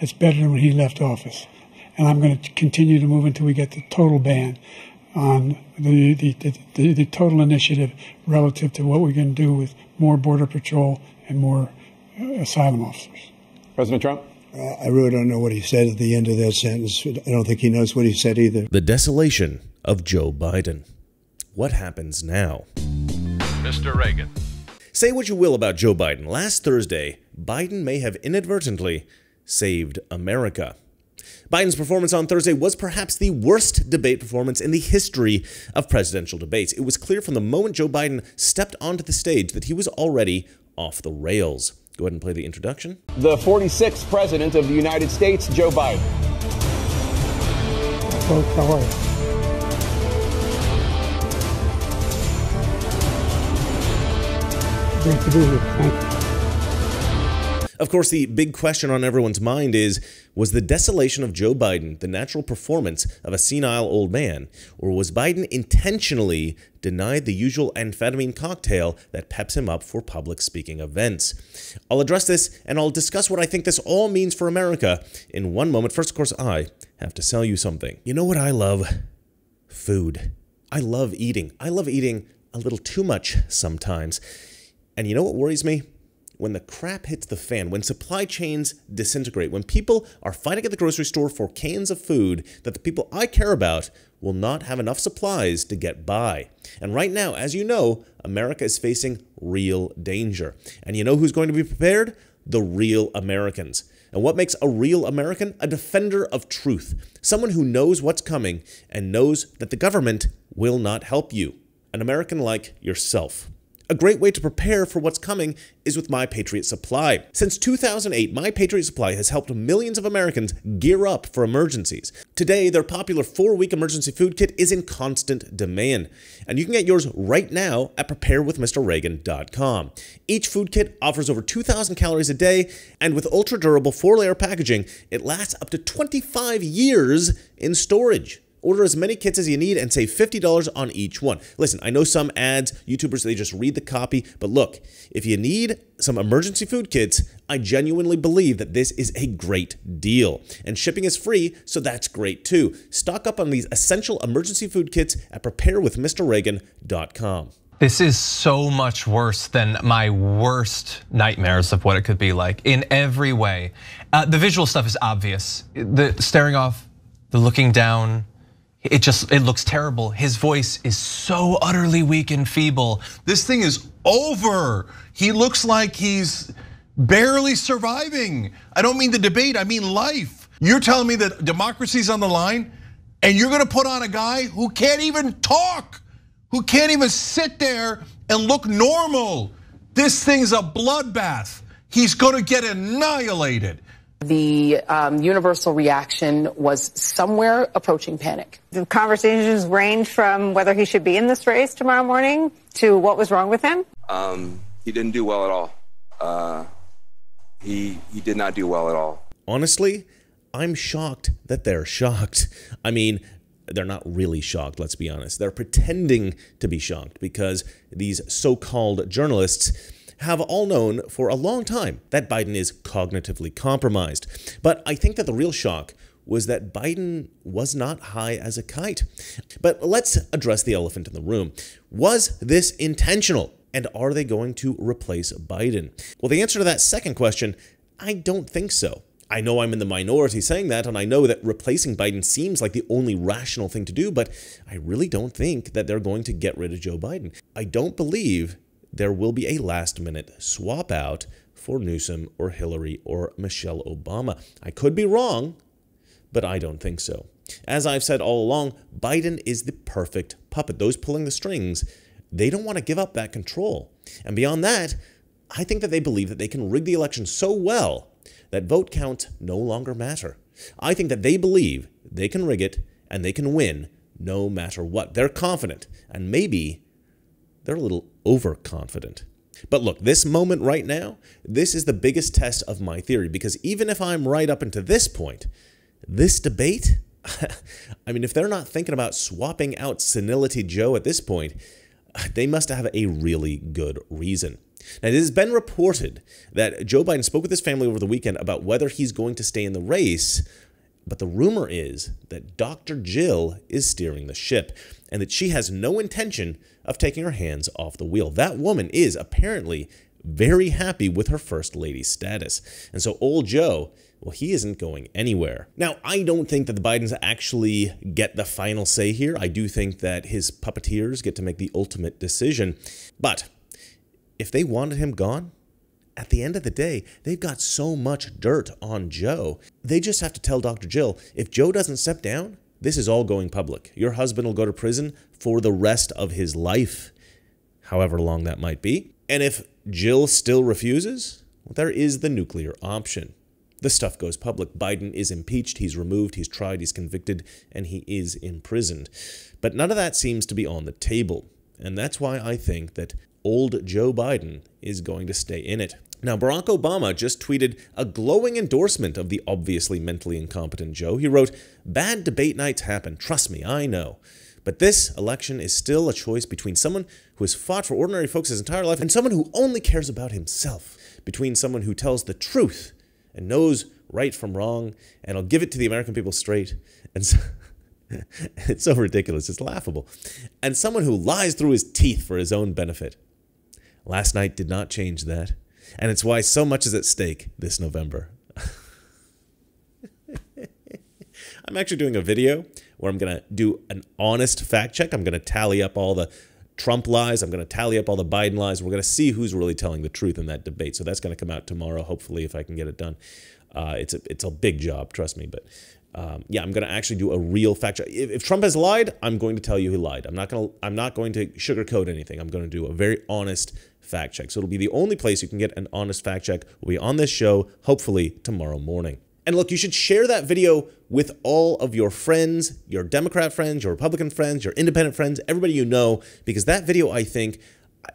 it's better than when he left office. And I'm going to continue to move until we get the total ban on the total initiative relative to what we're going to do with more Border Patrol and more asylum officers. President Trump? I really don't know what he said at the end of that sentence. I don't think he knows what he said either. The desolation of Joe Biden. What happens now? Mr. Reagan. Say what you will about Joe Biden. Last Thursday, Biden may have inadvertently saved America. Biden's performance on Thursday was perhaps the worst debate performance in the history of presidential debates. It was clear from the moment Joe Biden stepped onto the stage that he was already off the rails. Go ahead and play the introduction. The 46th President of the United States, Joe Biden. Folks, how are you? Great to be here. Thank you. Of course, the big question on everyone's mind is, was the desolation of Joe Biden the natural performance of a senile old man, or was Biden intentionally denied the usual amphetamine cocktail that peps him up for public speaking events? I'll address this, and I'll discuss what I think this all means for America in one moment. First, of course, I have to sell you something. You know what I love? Food. I love eating. I love eating a little too much sometimes. And you know what worries me? When the crap hits the fan, when supply chains disintegrate, when people are fighting at the grocery store for cans of food that the people I care about will not have enough supplies to get by. And right now, as you know, America is facing real danger. And you know who's going to be prepared? The real Americans. And what makes a real American? A defender of truth. Someone who knows what's coming and knows that the government will not help you. An American like yourself. A great way to prepare for what's coming is with My Patriot Supply. Since 2008, My Patriot Supply has helped millions of Americans gear up for emergencies. Today, their popular 4-week emergency food kit is in constant demand, and you can get yours right now at preparewithmrreagan.com. Each food kit offers over 2,000 calories a day, and with ultra-durable 4-layer packaging, it lasts up to 25 years in storage. Order as many kits as you need and save $50 on each one. Listen, I know some ads, YouTubers, they just read the copy, but look, if you need some emergency food kits, I genuinely believe that this is a great deal. And shipping is free, so that's great too. Stock up on these essential emergency food kits at preparewithmrreagan.com. This is so much worse than my worst nightmares of what it could be like in every way. The visual stuff is obvious. The staring off, the looking down, it looks terrible. His voice is so utterly weak and feeble. This thing is over. He looks like he's barely surviving. I don't mean the debate, I mean life. You're telling me that democracy's on the line and you're gonna put on a guy who can't even talk, who can't even sit there and look normal. This thing's a bloodbath. He's gonna get annihilated. The universal reaction was somewhere approaching panic. The conversations range from whether he should be in this race tomorrow morning to what was wrong with him. He didn't do well at all. He did not do well at all. Honestly, I'm shocked that they're shocked. I mean, they're not really shocked, let's be honest. They're pretending to be shocked because these so-called journalists have all known for a long time that Biden is cognitively compromised. But I think that the real shock was that Biden was not high as a kite. But let's address the elephant in the room. Was this intentional? And are they going to replace Biden? Well, the answer to that second question, I don't think so. I know I'm in the minority saying that, and I know that replacing Biden seems like the only rational thing to do, but I really don't think that they're going to get rid of Joe Biden. I don't believe there will be a last-minute swap out for Newsom or Hillary or Michelle Obama. I could be wrong, but I don't think so. As I've said all along, Biden is the perfect puppet. Those pulling the strings, they don't want to give up that control. And beyond that, I think that they believe that they can rig the election so well that vote counts no longer matter. I think that they believe they can rig it and they can win no matter what. They're confident, and maybe they're a little overconfident. But look, this moment right now, this is the biggest test of my theory, because even if I'm right up until this point, this debate, I mean, if they're not thinking about swapping out Senility Joe at this point, they must have a really good reason. Now, it has been reported that Joe Biden spoke with his family over the weekend about whether he's going to stay in the race, but the rumor is that Dr. Jill is steering the ship and that she has no intention of taking her hands off the wheel. That woman is apparently very happy with her first lady status. And so old Joe, well, he isn't going anywhere. Now, I don't think that the Bidens actually get the final say here. I do think that his puppeteers get to make the ultimate decision. But if they wanted him gone, at the end of the day, they've got so much dirt on Joe. They just have to tell Dr. Jill, if Joe doesn't step down, this is all going public. Your husband will go to prison for the rest of his life, however long that might be. And if Jill still refuses, well, there is the nuclear option. The stuff goes public. Biden is impeached, he's removed, he's tried, he's convicted, and he is imprisoned. But none of that seems to be on the table. And that's why I think that old Joe Biden is going to stay in it. Now, Barack Obama just tweeted a glowing endorsement of the obviously mentally incompetent Joe. He wrote, "Bad debate nights happen. Trust me, I know. But this election is still a choice between someone who has fought for ordinary folks his entire life and someone who only cares about himself. Between someone who tells the truth and knows right from wrong, and I'll give it to the American people straight, and so, it's so ridiculous, it's laughable, and someone who lies through his teeth for his own benefit." Last night did not change that, and it's why so much is at stake this November. I'm actually doing a video where I'm going to do an honest fact check. I'm going to tally up all the Trump lies. I'm going to tally up all the Biden lies. We're going to see who's really telling the truth in that debate. So that's going to come out tomorrow, hopefully, if I can get it done. It's a big job, trust me. But yeah, I'm going to actually do a real fact check. If Trump has lied, I'm going to tell you he lied. I'm not going to sugarcoat anything. I'm going to do a very honest fact check. So it'll be the only place you can get an honest fact check. Will be on this show, hopefully tomorrow morning. And look, you should share that video with all of your friends, your Democrat friends, your Republican friends, your independent friends, everybody you know, because that video, I think,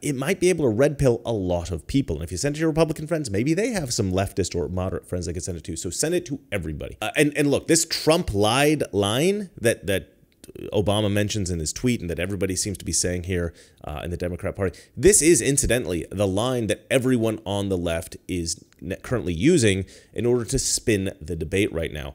it might be able to red pill a lot of people. And if you send it to your Republican friends, maybe they have some leftist or moderate friends they can send it to. So send it to everybody. And look, this Trump lied line that Obama mentions in his tweet and that everybody seems to be saying here in the Democrat Party, this is incidentally the line that everyone on the left is currently using in order to spin the debate right now.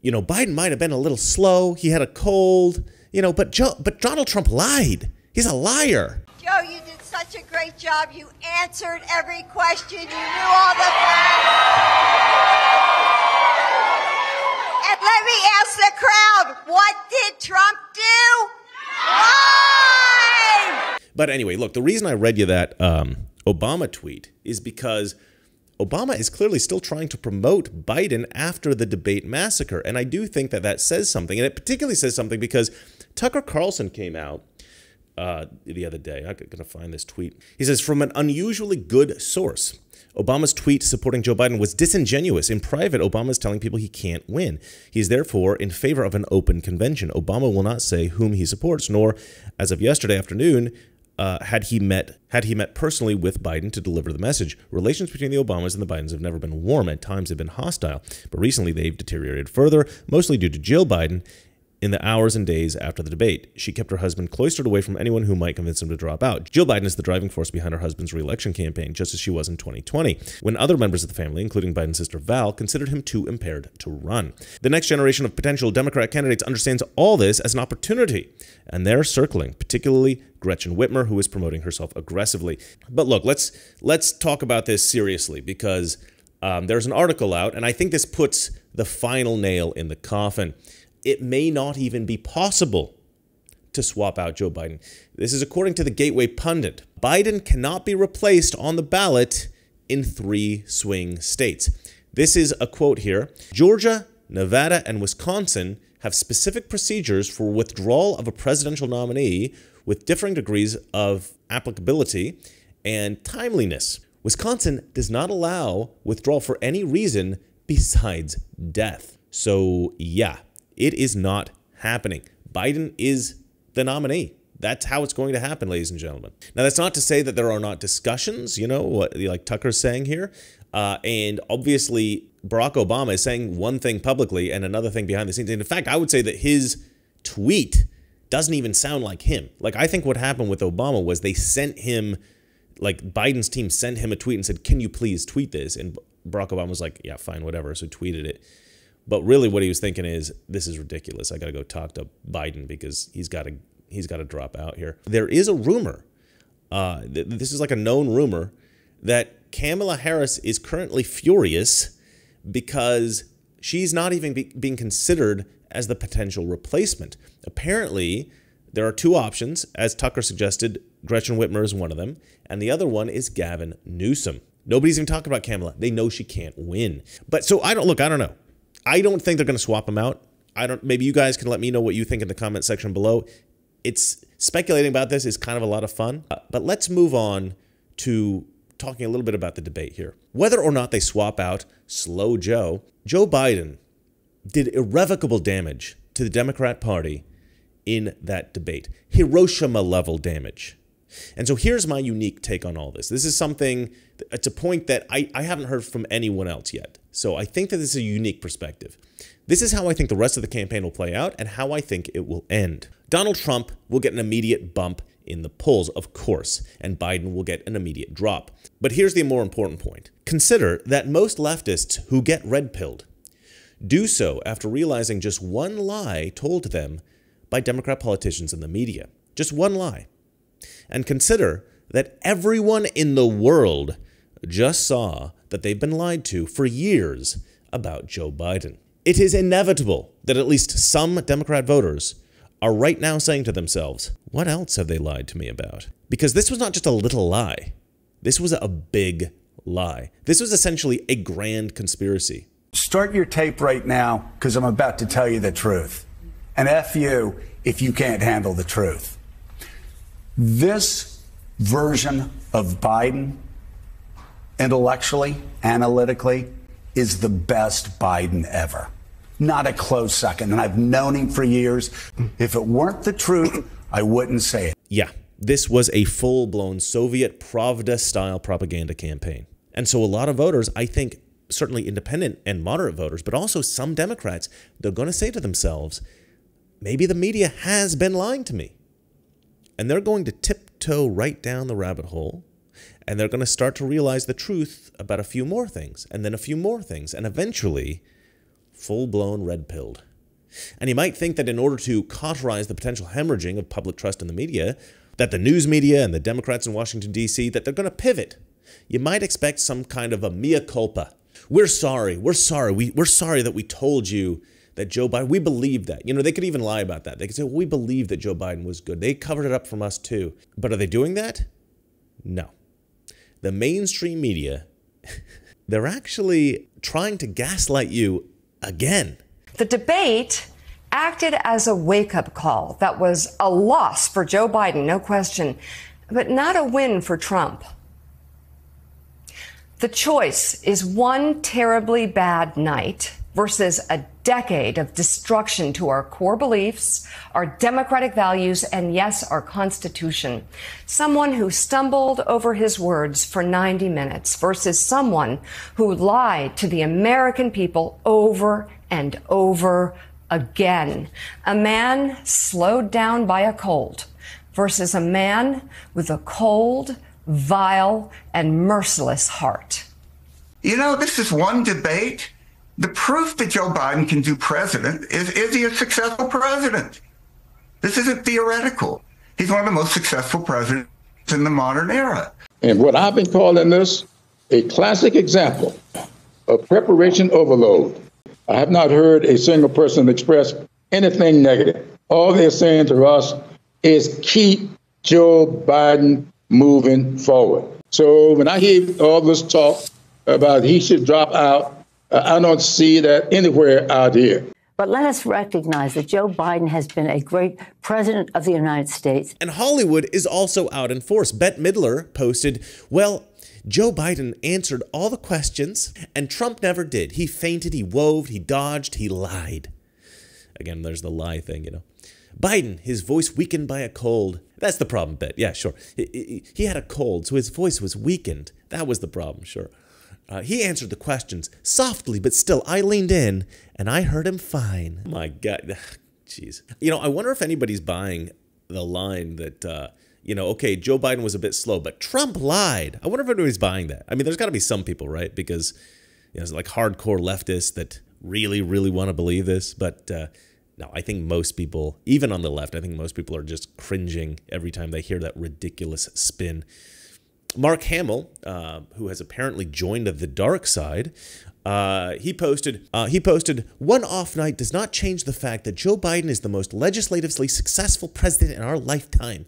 You know, Biden might have been a little slow. He had a cold, you know, but Donald Trump lied. He's a liar. Joe, you did such a great job. You answered every question. You knew all the facts. And let me ask the crowd, what did Trump do? Lie! But anyway, look, the reason I read you that Obama tweet is because Obama is clearly still trying to promote Biden after the debate massacre. And I do think that that says something. And it particularly says something because Tucker Carlson came out the other day. I'm going to find this tweet. He says, from an unusually good source, Obama's tweet supporting Joe Biden was disingenuous. In private, Obama is telling people he can't win. He is therefore in favor of an open convention. Obama will not say whom he supports, nor, as of yesterday afternoon, had he met personally with Biden to deliver the message. Relations between the Obamas and the Bidens have never been warm. At times, they've been hostile. But recently, they've deteriorated further, mostly due to Jill Biden. In the hours and days after the debate, she kept her husband cloistered away from anyone who might convince him to drop out. Jill Biden is the driving force behind her husband's re-election campaign, just as she was in 2020, when other members of the family, including Biden's sister Val, considered him too impaired to run. The next generation of potential Democrat candidates understands all this as an opportunity, and they're circling, particularly Gretchen Whitmer, who is promoting herself aggressively. But look, let's talk about this seriously, because there's an article out, and I think this puts the final nail in the coffin. It may not even be possible to swap out Joe Biden. This is according to the Gateway Pundit. Biden cannot be replaced on the ballot in 3 swing states. This is a quote here. Georgia, Nevada, and Wisconsin have specific procedures for withdrawal of a presidential nominee with differing degrees of applicability and timeliness. Wisconsin does not allow withdrawal for any reason besides death. So yeah, it is not happening. Biden is the nominee. That's how it's going to happen, ladies and gentlemen. Now, that's not to say that there are not discussions, you know, like Tucker's saying here. And obviously, Barack Obama is saying one thing publicly and another thing behind the scenes. And in fact, I would say that his tweet doesn't even sound like him. Like, I think what happened with Obama was they sent him Like Biden's team sent him a tweet and said, can you please tweet this? And Barack Obama was like, yeah, fine, whatever. So tweeted it. But really what he was thinking is, this is ridiculous. I got to go talk to Biden because he's got to drop out here. There is a rumor. This is like a known rumor that Kamala Harris is currently furious because she's not even being considered as the potential replacement. Apparently, there are two options. As Tucker suggested, Gretchen Whitmer is one of them, and the other one is Gavin Newsom. Nobody's even talking about Kamala. They know she can't win. But so I don't know. I don't think they're going to swap them out. Maybe you guys can let me know what you think in the comment section below. It's speculating about this is kind of a lot of fun. But let's move on to talking a little bit about the debate here. Whether or not they swap out Slow Joe, Joe Biden did irrevocable damage to the Democrat Party in that debate. Hiroshima level damage. And so here's my unique take on all this. This is something, it's a point that I haven't heard from anyone else yet. So I think that this is a unique perspective. This is how I think the rest of the campaign will play out and how I think it will end. Donald Trump will get an immediate bump in the polls, of course, and Biden will get an immediate drop. But here's the more important point. Consider that most leftists who get red-pilled do so after realizing just one lie told to them by Democrat politicians and the media. Just one lie. And consider that everyone in the world just saw that they've been lied to for years about Joe Biden. It is inevitable that at least some Democrat voters are right now saying to themselves, what else have they lied to me about? Because this was not just a little lie. This was a big lie. This was essentially a grand conspiracy. Start your tape right now, because I'm about to tell you the truth. And F you if you can't handle the truth. This version of Biden, intellectually, analytically, is the best Biden ever. Not a close second. And I've known him for years. If it weren't the truth, I wouldn't say it. Yeah, this was a full-blown Soviet Pravda-style propaganda campaign. And so a lot of voters, I think, certainly independent and moderate voters, but also some Democrats, they're going to say to themselves, maybe the media has been lying to me. And they're going to tiptoe right down the rabbit hole, and they're going to start to realize the truth about a few more things, and then a few more things, and eventually full-blown red-pilled. And you might think that in order to cauterize the potential hemorrhaging of public trust in the media, that the news media and the Democrats in Washington, D.C., that they're going to pivot. You might expect some kind of a mea culpa. We're sorry that we told you that Joe Biden, we believed that. You know, they could even lie about that. They could say, well, we believed that Joe Biden was good. They covered it up from us too. But are they doing that? No. The mainstream media, they're actually trying to gaslight you again. The debate acted as a wake-up call that was a loss for Joe Biden, no question, but not a win for Trump. The choice is one terribly bad night versus a decade of destruction to our core beliefs, our democratic values, and yes, our Constitution. Someone who stumbled over his words for 90 minutes versus someone who lied to the American people over and over again. A man slowed down by a cold versus a man with a cold, vile, and merciless heart. You know, this is one debate. The proof that Joe Biden can do president is he a successful president? This isn't theoretical. He's one of the most successful presidents in the modern era. And what I've been calling this a classic example of preparation overload. I have not heard a single person express anything negative. All they're saying to us is keep Joe Biden moving forward. So when I hear all this talk about he should drop out, I don't see that anywhere out here. But let us recognize that Joe Biden has been a great president of the United States. And Hollywood is also out in force. Bette Midler posted, well, Joe Biden answered all the questions and Trump never did. He feinted, he woved, he dodged, he lied. Again, there's the lie thing, you know. Biden, his voice weakened by a cold. That's the problem, Bet. Yeah, sure. He had a cold, so his voice was weakened. That was the problem, sure. He answered the questions softly, but still, I leaned in and I heard him fine. My God, jeez. You know, I wonder if anybody's buying the line that Okay, Joe Biden was a bit slow, but Trump lied. I wonder if anybody's buying that. I mean, there's got to be some people, right? Because it's like hardcore leftists that really, really want to believe this. But no, I think most people, even on the left, I think most people are just cringing every time they hear that ridiculous spin. Mark Hamill, who has apparently joined the dark side, he posted, "One off night does not change the fact that Joe Biden is the most legislatively successful president in our lifetime.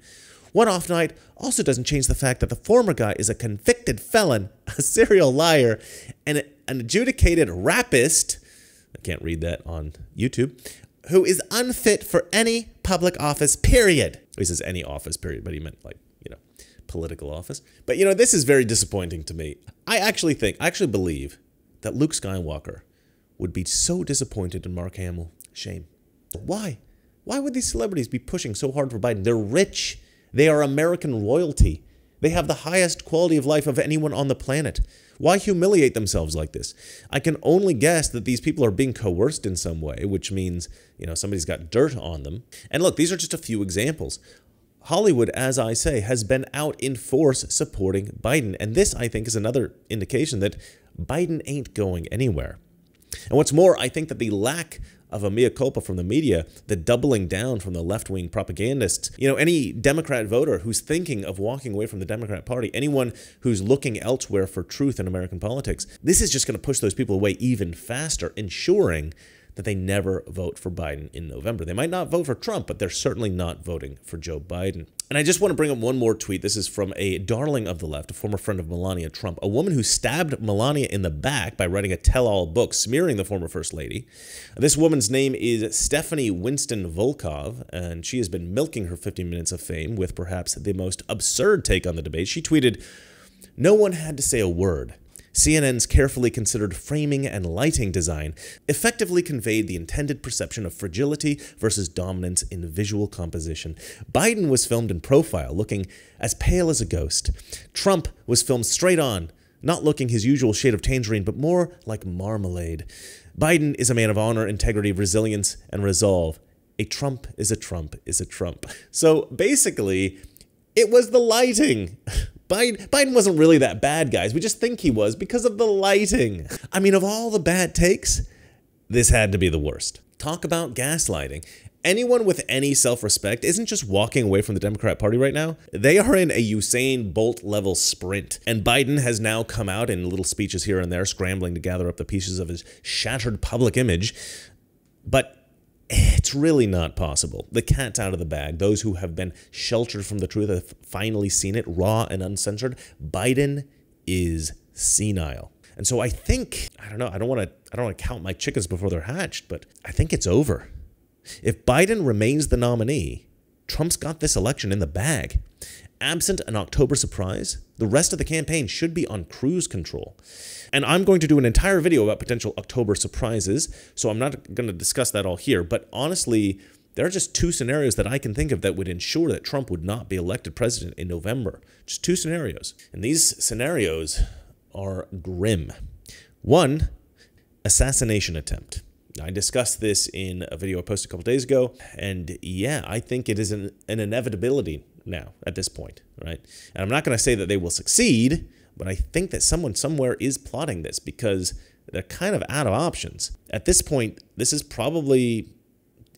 One off night also doesn't change the fact that the former guy is a convicted felon, a serial liar, and an adjudicated rapist," I can't read that on YouTube, "who is unfit for any public office, period." He says any office, period, but he meant like, political office. But, this is very disappointing to me. I actually believe that Luke Skywalker would be so disappointed in Mark Hamill. Shame. Why? Why would these celebrities be pushing so hard for Biden? They're rich. They are American royalty. They have the highest quality of life of anyone on the planet. Why humiliate themselves like this? I can only guess that these people are being coerced in some way, which means, somebody's got dirt on them. And look, these are just a few examples. Hollywood, as I say, has been out in force supporting Biden. And this, I think, is another indication that Biden ain't going anywhere. And what's more, I think that the lack of a mea culpa from the media, the doubling down from the left-wing propagandists, any Democrat voter who's thinking of walking away from the Democrat Party, anyone who's looking elsewhere for truth in American politics, this is just going to push those people away even faster, ensuring that they never vote for Biden in November. They might not vote for Trump, but they're certainly not voting for Joe Biden. And I just want to bring up one more tweet. This is from a darling of the left, a former friend of Melania Trump, a woman who stabbed Melania in the back by writing a tell-all book smearing the former First Lady. This woman's name is Stephanie Winston Volkov, and she has been milking her 15 minutes of fame with perhaps the most absurd take on the debate. She tweeted, "No one had to say a word. CNN's carefully considered framing and lighting design effectively conveyed the intended perception of fragility versus dominance in visual composition. Biden was filmed in profile, looking as pale as a ghost. Trump was filmed straight on, not looking his usual shade of tangerine, but more like marmalade. Biden is a man of honor, integrity, resilience, and resolve. A Trump is a Trump is a Trump." So basically, it was the lighting. Biden wasn't really that bad, guys. We just think he was because of the lighting. I mean, of all the bad takes, this had to be the worst. Talk about gaslighting. Anyone with any self-respect isn't just walking away from the Democrat Party right now. They are in a Usain Bolt-level sprint. And Biden has now come out in little speeches here and there, scrambling to gather up the pieces of his shattered public image. But it's really not possible. The cat's out of the bag. Those who have been sheltered from the truth have finally seen it, raw and uncensored. Biden is senile. And so I think, I don't want to count my chickens before they're hatched, but I think it's over. If Biden remains the nominee, Trump's got this election in the bag. Absent an October surprise, the rest of the campaign should be on cruise control. And I'm going to do an entire video about potential October surprises, so I'm not going to discuss that all here. But honestly, there are just two scenarios that I can think of that would ensure that Trump would not be elected president in November. Just two scenarios. And these scenarios are grim. One, assassination attempt. I discussed this in a video I posted a couple days ago, and yeah, I think it is an inevitability now at this point, right? And I'm not going to say that they will succeed, but I think that someone somewhere is plotting this because they're kind of out of options. At this point, this is probably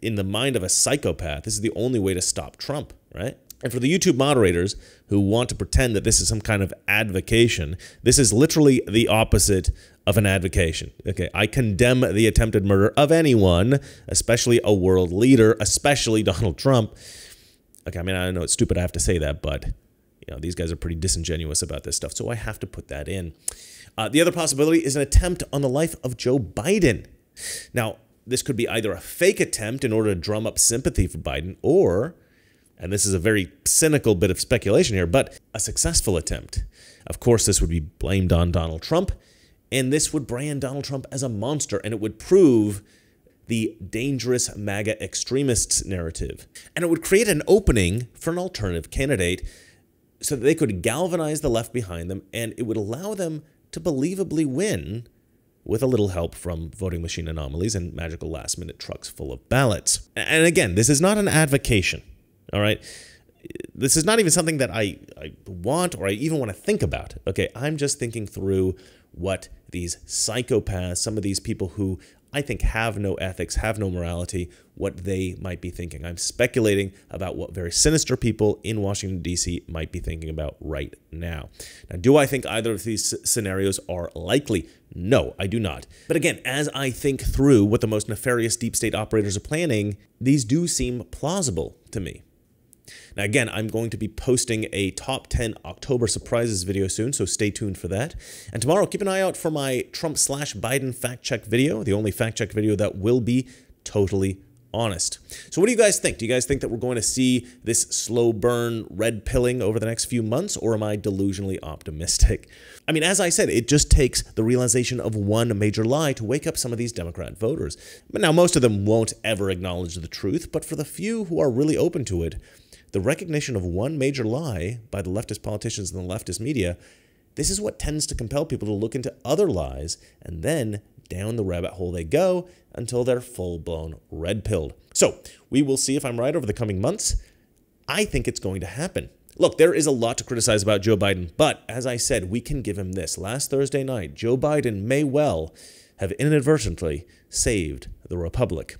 in the mind of a psychopath. This is the only way to stop Trump, right? And for the YouTube moderators who want to pretend that this is some kind of advocation, this is literally the opposite of an advocation. Okay, I condemn the attempted murder of anyone, especially a world leader, especially Donald Trump. Okay, I mean, I know it's stupid I have to say that, but these guys are pretty disingenuous about this stuff, so I have to put that in. The other possibility is an attempt on the life of Joe Biden. Now, this could be either a fake attempt in order to drum up sympathy for Biden, or, and this is a very cynical bit of speculation here, but a successful attempt. Of course, this would be blamed on Donald Trump, and this would brand Donald Trump as a monster, and it would prove the dangerous MAGA extremists narrative. And it would create an opening for an alternative candidate so that they could galvanize the left behind them, and it would allow them to believably win with a little help from voting machine anomalies and magical last-minute trucks full of ballots. And again, this is not an advocation, all right? this is not even something that I want or I even want to think about. Okay, I'm just thinking through what these psychopaths, some of these people who I think have no ethics, have no morality, what they might be thinking. I'm speculating about what very sinister people in Washington, D.C. might be thinking about right now. Now, do I think either of these scenarios are likely? No, I do not. But again, as I think through what the most nefarious deep state operators are planning, these do seem plausible to me. Now, again, I'm going to be posting a top 10 October surprises video soon, so stay tuned for that. And tomorrow, keep an eye out for my Trump/Biden fact-check video, the only fact-check video that will be totally honest. So what do you guys think? Do you guys think that we're going to see this slow burn red pilling over the next few months, or am I delusionally optimistic? I mean, as I said, it just takes the realization of one major lie to wake up some of these Democrat voters. But now, most of them won't ever acknowledge the truth, but for the few who are really open to it, the recognition of one major lie by the leftist politicians and the leftist media, this is what tends to compel people to look into other lies, and then down the rabbit hole they go until they're full-blown red-pilled. So, we will see if I'm right over the coming months. I think it's going to happen. Look, there is a lot to criticize about Joe Biden, but as I said, we can give him this. Last Thursday night, Joe Biden may well have inadvertently saved the republic.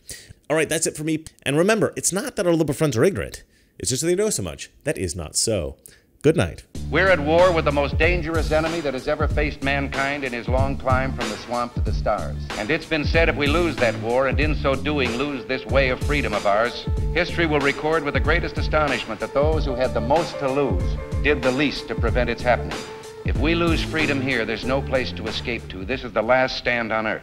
All right, that's it for me. And remember, it's not that our liberal friends are ignorant. It's just that they know so much. That is not so. Good night. We're at war with the most dangerous enemy that has ever faced mankind in his long climb from the swamp to the stars. And it's been said if we lose that war, and in so doing lose this way of freedom of ours, history will record with the greatest astonishment that those who had the most to lose did the least to prevent its happening. If we lose freedom here, there's no place to escape to. This is the last stand on earth.